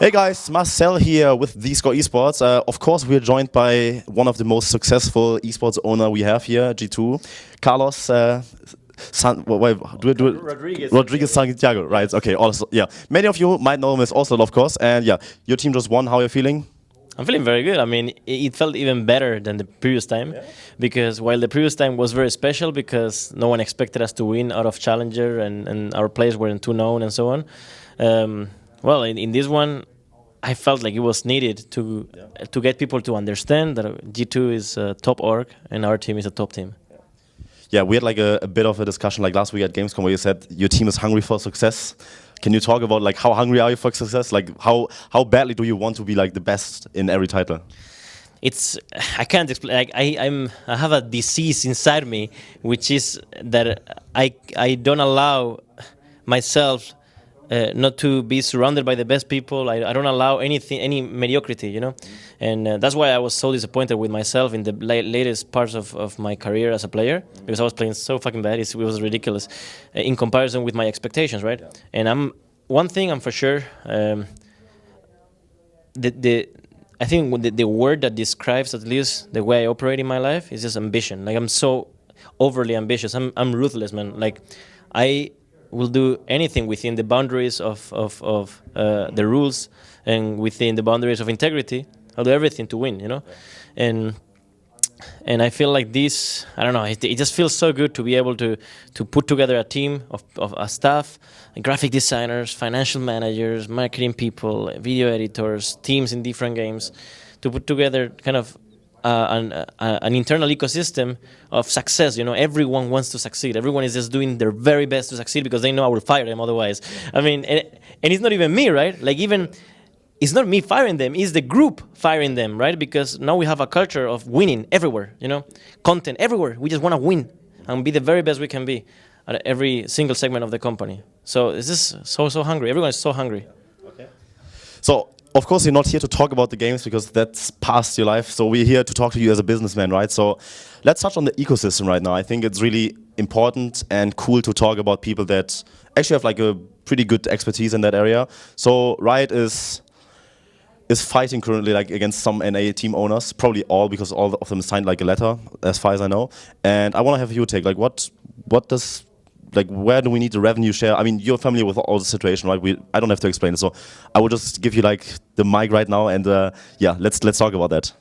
Hey guys, Marcel here with theScore Esports. Of course, we're joined by one of the most successful esports owner we have here, G2, Carlos. Rodríguez Santiago, right? Okay. Also, yeah. Many of you might know him as Ocelote, of course. And yeah, your team just won. How are you feeling? I'm feeling very good. I mean, it felt even better than the previous time, because while the previous time was very special because no one expected us to win out of Challenger and our players weren't too known and so on. Well, in this one, I felt like it was needed to get people to understand that G2 is a top org and our team is a top team. Yeah, we had like a bit of a discussion like last week at Gamescom where you said your team is hungry for success. Can you talk about like how hungry are you for success? Like how badly do you want to be like the best in every title? I can't explain. Like I have a disease inside me, which is that I don't allow myself not to be surrounded by the best people. I don't allow any mediocrity, you know, and that's why I was so disappointed with myself in the latest parts of my career as a player, because I was playing so fucking bad. It was ridiculous in comparison with my expectations, right? And one thing I'm for sure. I think the word that describes at least the way I operate in my life is just ambition. Like I'm so overly ambitious. I'm ruthless, man. Like I will do anything within the boundaries of the rules and within the boundaries of integrity. I'll do everything to win, you know, and I feel like this. I don't know. It just feels so good to be able to put together a team of staff, graphic designers, financial managers, marketing people, video editors, teams in different games, to put together kind of an internal ecosystem of success. You know, everyone wants to succeed. Everyone is just doing their very best to succeed because they know I will fire them otherwise. I mean, and it's not even me, right? Like even. It's not me firing them, it's the group firing them, right? Because now we have a culture of winning everywhere, you know? Content everywhere. We just want to win and be the very best we can be at every single segment of the company. So this is so hungry. Everyone is so hungry. Okay. So, of course, you're not here to talk about the games because that's past your life. So we're here to talk to you as a businessman, right? So let's touch on the ecosystem right now. I think it's really important and cool to talk about people that actually have like a pretty good expertise in that area. So Riot is fighting currently like against some NA team owners, probably all, because all of them signed like a letter, as far as I know. And I want to have your take. Like, what does, like, where do we need the revenue share? I mean, you're familiar with all the situation, right? I don't have to explain it. So I will just give you like the mic right now, and yeah, let's talk about that.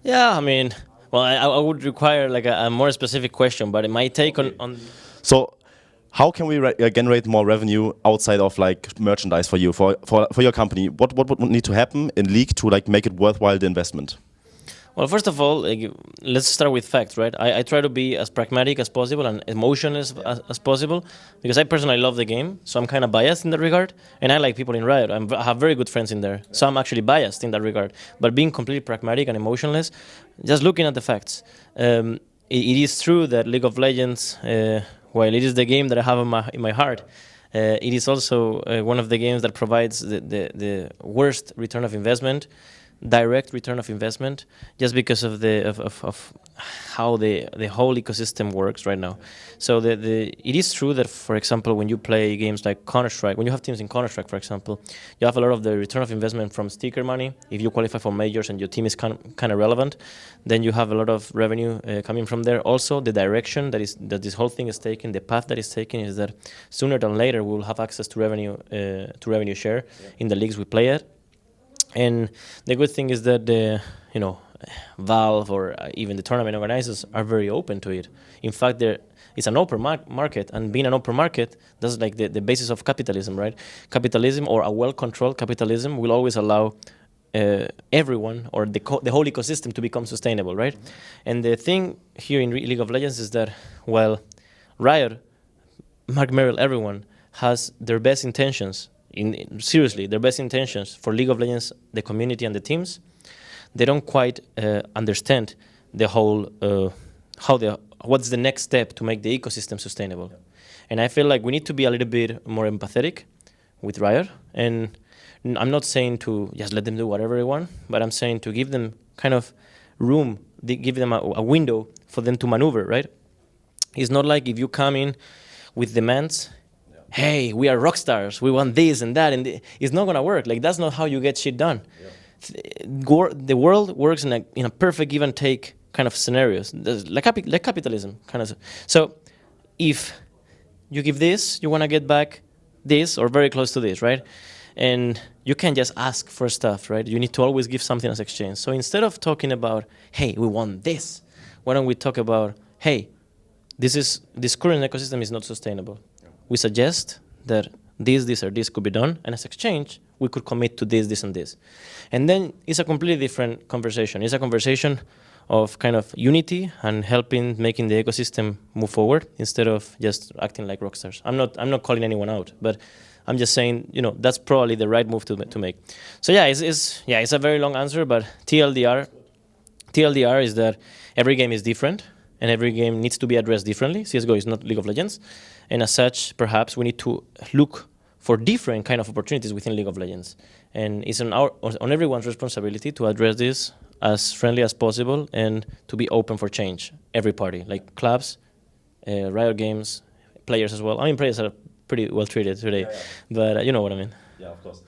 Yeah, I mean, well, I would require like a more specific question, but my take on. So. How can we generate more revenue outside of like merchandise for you, for your company? What would need to happen in League to like make it worthwhile, the investment? Well, first of all, like, let's start with facts, right? I try to be as pragmatic as possible and emotionless as possible, because I personally love the game, so I'm kind of biased in that regard, and I like people in Riot. I have very good friends in there, so I'm actually biased in that regard. But being completely pragmatic and emotionless, just looking at the facts, it is true that League of Legends, while it is the game that I have in my heart, it is also one of the games that provides the worst return of investment, direct return of investment, just because of how the whole ecosystem works right now. So it is true that, for example, when you play games like Counter-Strike, when you have teams in Counter-Strike, for example, you have a lot of the return of investment from sticker money. If you qualify for majors and your team is kind of relevant, then you have a lot of revenue coming from there. Also, the direction that this whole thing is taking, the path that is taking, is that sooner than later we will have access to revenue share in the leagues we play at. And the good thing is that Valve or even the tournament organizers are very open to it. In fact, it's an open market, and being an open market, that's like the basis of capitalism, right? Capitalism, or a well-controlled capitalism, will always allow everyone or the whole ecosystem to become sustainable, right? And the thing here in League of Legends is that while Riot, Mark Merrill, everyone has their best intentions, seriously, their best intentions for League of Legends, the community and the teams, they don't quite understand the whole what's the next step to make the ecosystem sustainable. Yeah. And I feel like we need to be a little bit more empathetic with Riot. And I'm not saying to just let them do whatever they want, but I'm saying to give them kind of room, give them a window for them to maneuver, right? It's not like if you come in with demands, hey, we are rock stars, we want this and that, and it's not gonna work. Like that's not how you get shit done. The world works in a perfect give and take kind of scenarios, like capitalism kind of. So if you give this, you want to get back this or very close to this, right? And you can't just ask for stuff, right? You need to always give something as exchange. So instead of talking about, hey, we want this, why don't we talk about, hey, this current ecosystem is not sustainable. We suggest that this, or this could be done, and as exchange, we could commit to this, and this. And then it's a completely different conversation. It's a conversation of kind of unity and helping making the ecosystem move forward instead of just acting like rockstars. I'm not calling anyone out, but I'm just saying, that's probably the right move to make. So yeah, it's a very long answer, but TLDR is that every game is different and every game needs to be addressed differently. CSGO is not League of Legends, and as such, perhaps we need to look for different kind of opportunities within League of Legends. And it's on everyone's responsibility to address this as friendly as possible and to be open for change. Every party, like clubs, Riot Games, players as well. I mean, players are pretty well treated today, but you know what I mean. Yeah, of course.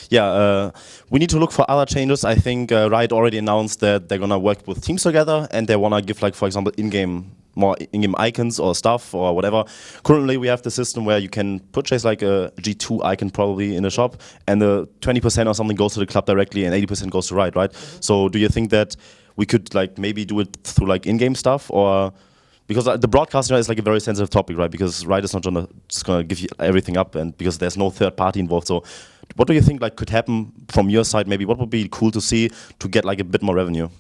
Yeah, we need to look for other changes. I think Riot already announced that they're gonna work with teams together and they wanna give, like, for example, more in-game icons or stuff or whatever. Currently, we have the system where you can purchase like a G2 icon probably in a shop, and the 20% or something goes to the club directly, and 80% goes to Riot, right? Mm-hmm. So, do you think that we could like maybe do it through like in-game stuff, or because the broadcasting is like a very sensitive topic, right? Because Riot is not just gonna give you everything up, and because there's no third party involved. So, what do you think like could happen from your side? Maybe what would be cool to see to get like a bit more revenue?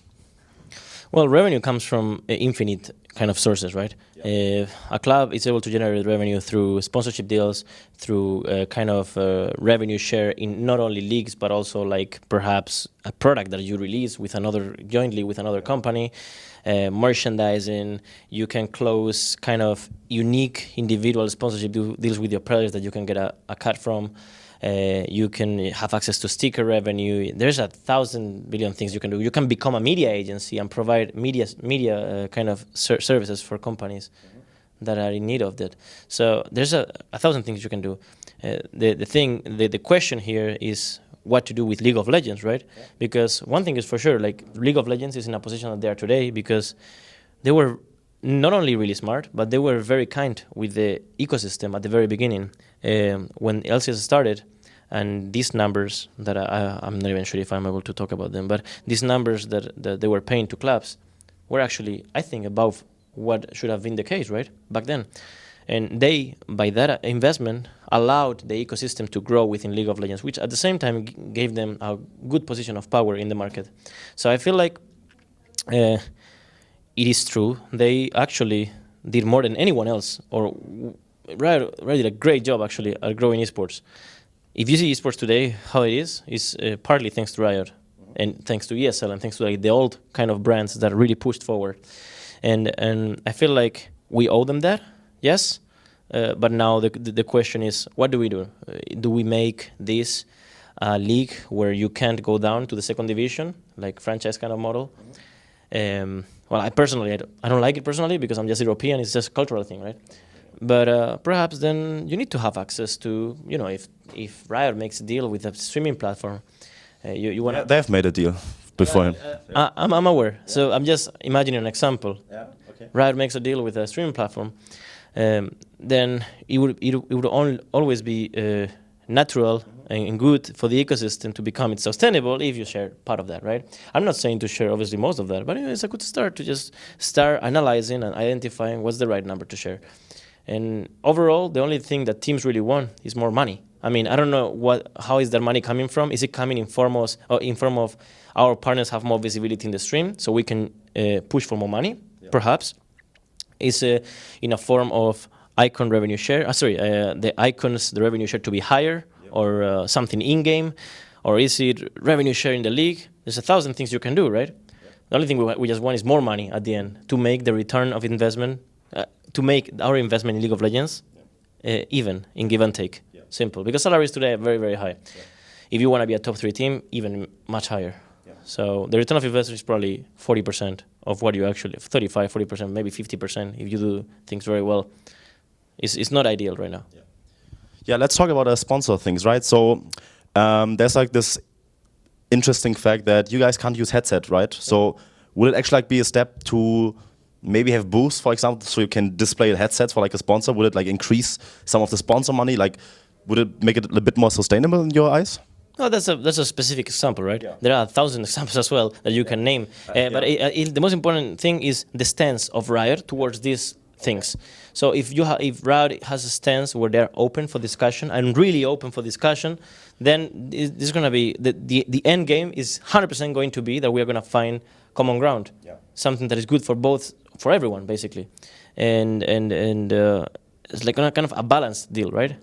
Well, revenue comes from infinite kind of sources, right? Yeah. A club is able to generate revenue through sponsorship deals, through kind of revenue share in not only leagues, but also like perhaps a product that you release jointly with another company, merchandising. You can close kind of unique individual sponsorship deals with your players that you can get a cut from. You can have access to sticker revenue. There's 1,000 billion things you can do. You can become a media agency and provide media kind of services for companies that are in need of that. So there's 1,000 things you can do. The question here is what to do with League of Legends, right? Yeah. Because one thing is for sure, like League of Legends is in a position that they are today because they were not only really smart, but they were very kind with the ecosystem at the very beginning. When LCS started, and these numbers that I'm not even sure if I'm able to talk about them, but these numbers that they were paying to clubs were actually, I think, above what should have been the case, right, back then. And they, by that investment, allowed the ecosystem to grow within League of Legends, which at the same time gave them a good position of power in the market. So I feel like it is true. They actually did more than anyone else, or Riot did a great job actually at growing esports. If you see esports today, how it is partly thanks to Riot, and thanks to ESL, and thanks to like the old kind of brands that really pushed forward. And I feel like we owe them that, yes. But now the question is, what do we do? Do we make this a league where you can't go down to the second division, like franchise kind of model? Well, I don't like it personally because I'm just European. It's just a cultural thing, right? But perhaps then you need to have access to, if Riot makes a deal with a streaming platform, you want. Yeah, they've made a deal beforehand. I'm aware. Yeah. So I'm just imagining an example. Yeah. Okay. Riot makes a deal with a streaming platform, then it would always be natural and good for the ecosystem to become sustainable if you share part of that, right? I'm not saying to share obviously most of that, but it's a good start to just start analyzing and identifying what's the right number to share. And overall, the only thing that teams really want is more money. I mean, I don't know how is that money coming from? Is it coming in form of our partners have more visibility in the stream, so we can push for more money? Yeah. Perhaps. Is in a form of icon revenue share. The revenue share to be higher, yep. Or something in-game, or is it revenue share in the league? There's 1,000 things you can do, right? Yep. The only thing we just want is more money at the end to make the return of investment, to make our investment in League of Legends even in give and take. Yep. Simple, because salaries today are very, very high. Yep. If you want to be a top 3 team, even much higher. Yep. So the return of investment is probably 40% of what you actually, 35, 40%, maybe 50% if you do things very well. It's not ideal right now. Yeah, let's talk about sponsor things, right? So there's like this interesting fact that you guys can't use headset, right? So will it actually like be a step to maybe have booths, for example, so you can display headsets for like a sponsor? Would it like increase some of the sponsor money? Like, would it make it a bit more sustainable in your eyes? No, that's a specific example, right? Yeah. There are 1,000 examples as well that you can name. But the most important thing is the stance of Riot towards these things. So if Riot has a stance where they're open for discussion and really open for discussion, then this is going to be the end game is 100% going to be that we are going to find common ground, something that is good for everyone basically, and it's like kind of a balanced deal, right?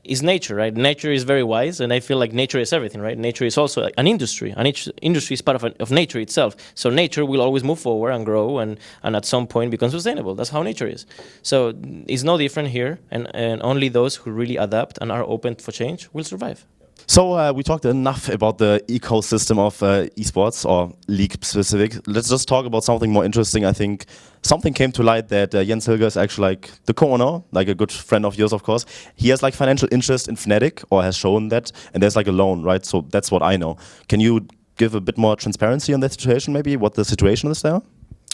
Is nature, right? Nature is very wise, and I feel like nature is everything, right? Nature is also an industry. An industry is part of nature itself. So nature will always move forward and grow, and at some point become sustainable. That's how nature is. So it's no different here, and only those who really adapt and are open for change will survive. So we talked enough about the ecosystem of esports or league specific. Let's just talk about something more interesting. I think something came to light that Jens Hilgers is actually like the co-owner, like a good friend of yours, of course. He has like financial interest in Fnatic, or has shown that, and there's like a loan, right? So that's what I know. Can you give a bit more transparency on that situation, maybe what the situation is there?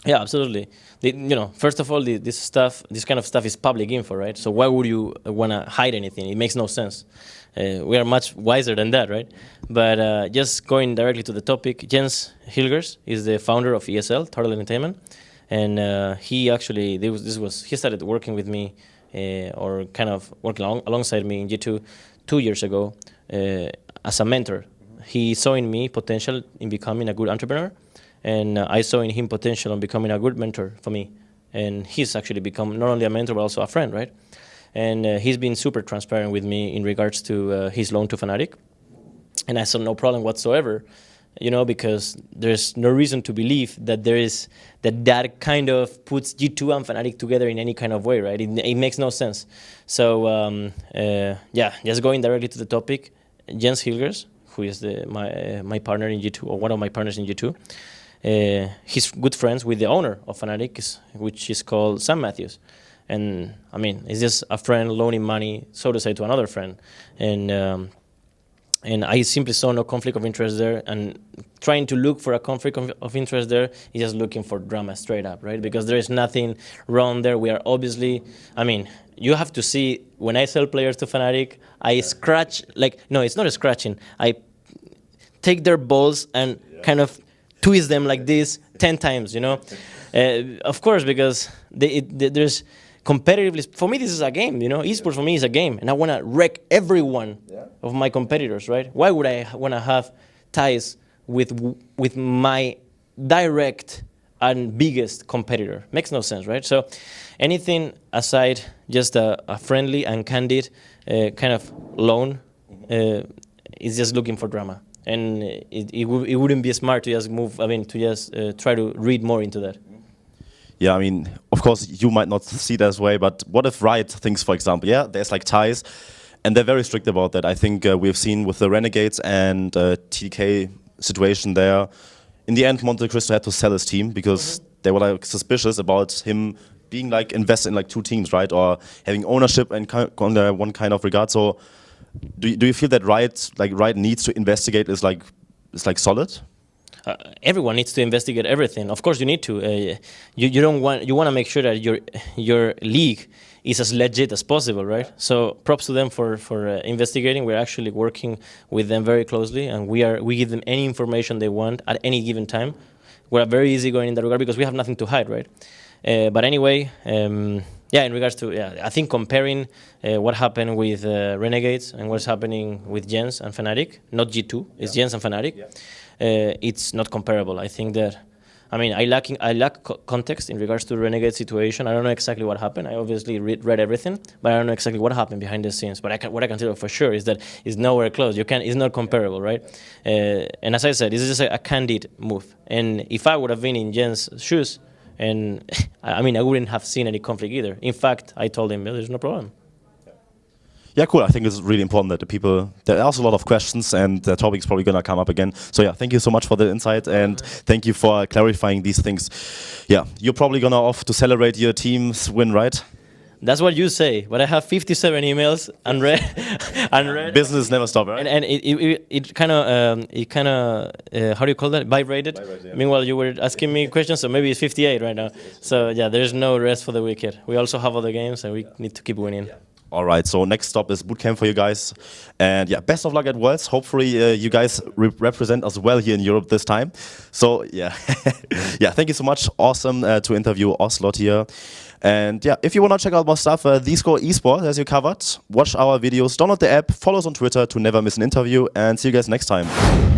Yeah, absolutely. First of all, this kind of stuff is public info, right? So why would you want to hide anything? It makes no sense. We are much wiser than that, right? But just going directly to the topic, Jens Hilgers is the founder of ESL, Turtle Entertainment, and he actually he started working with me, or kind of working alongside me in G2 2 years ago as a mentor. He saw in me potential in becoming a good entrepreneur, and I saw in him potential in becoming a good mentor for me. And he's actually become not only a mentor but also a friend, right? And he's been super transparent with me in regards to his loan to Fnatic. And I saw no problem whatsoever, because there's no reason to believe that that kind of puts G2 and Fnatic together in any kind of way, right? It makes no sense. So just going directly to the topic, Jens Hilgers, who is my partner in G2, or one of my partners in G2, he's good friends with the owner of Fnatic, which is called Sam Matthews. And I mean, it's just a friend loaning money, so to say, to another friend. And I simply saw no conflict of interest there. And trying to look for a conflict of interest there is just looking for drama straight up, right? Because there is nothing wrong there. We are obviously, you have to see, when I sell players to Fnatic, I scratch, no, it's not a scratching. I take their balls and kind of twist them like this 10 times, Of course, because there's competitively, for me, this is a game, Esports for me is a game, and I want to wreck every one of my competitors, right? Why would I want to have ties with my direct and biggest competitor? Makes no sense, right? So anything aside, just a friendly and candid kind of loan is just looking for drama. And it wouldn't be smart to just try to read more into that. Yeah, of course, you might not see it this way, but what if Riot thinks, for example, there's like ties, and they're very strict about that. I think we've seen with the Renegades and TDK situation there, in the end, Monte Cristo had to sell his team because they were like suspicious about him being like invested in like two teams, right, or having ownership and on one kind of regard. So, do you feel that Riot needs to investigate is like solid? Everyone needs to investigate everything. Of course, you need to. You want to make sure that your league is as legit as possible, right? So props to them for investigating. We're actually working with them very closely, and we give them any information they want at any given time. We're very easygoing in that regard because we have nothing to hide, right? But anyway, in regards to I think comparing what happened with Renegades and what's happening with Jens and Fnatic, not G2, it's Jens and Fnatic. It's not comparable. I think that, I lack context in regards to the Renegade situation. I don't know exactly what happened. I obviously read everything, but I don't know exactly what happened behind the scenes. But what I can tell you for sure is that it's nowhere close. It's not comparable, right? And as I said, this is just a candid move. And if I would have been in Jens' shoes, and I wouldn't have seen any conflict either. In fact, I told him, there's no problem. Yeah, cool. I think it's really important that there are also a lot of questions, and the topic's probably going to come up again. So thank you so much for the insight, and thank you for clarifying these things. Yeah, you're probably going to off to celebrate your team's win, right? That's what you say, but I have 57 emails unread. unread. Business never stop, right? And it kind of how do you call that? Vibrated. Yeah. Meanwhile, you were asking me questions, so maybe it's 58 right now. So yeah, there's no rest for the wicked. We also have other games, and we need to keep winning. All right, so next stop is bootcamp for you guys. And yeah, best of luck at Worlds. Hopefully you guys represent us well here in Europe this time. So yeah, yeah, thank you so much. Awesome to interview Ocelote here. And yeah, if you want to check out more stuff, theScore Esports, as you covered, watch our videos, download the app, follow us on Twitter to never miss an interview, and see you guys next time.